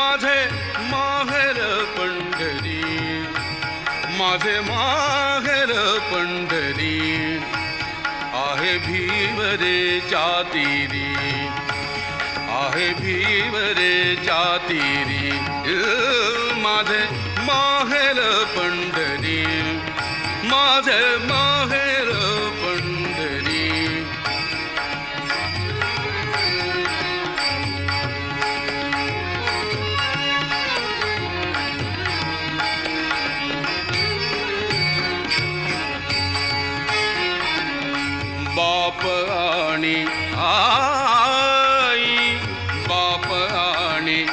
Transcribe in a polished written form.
माझे माहेर पंढरी, माझे माहेर पंढरी, आहे भीवरेच्या तीरी, आहे भीवरेच्या तीरी, माझे माहेर पंढरी, माझे माहेर पंढरी. बाप आणि आई, बाप आणि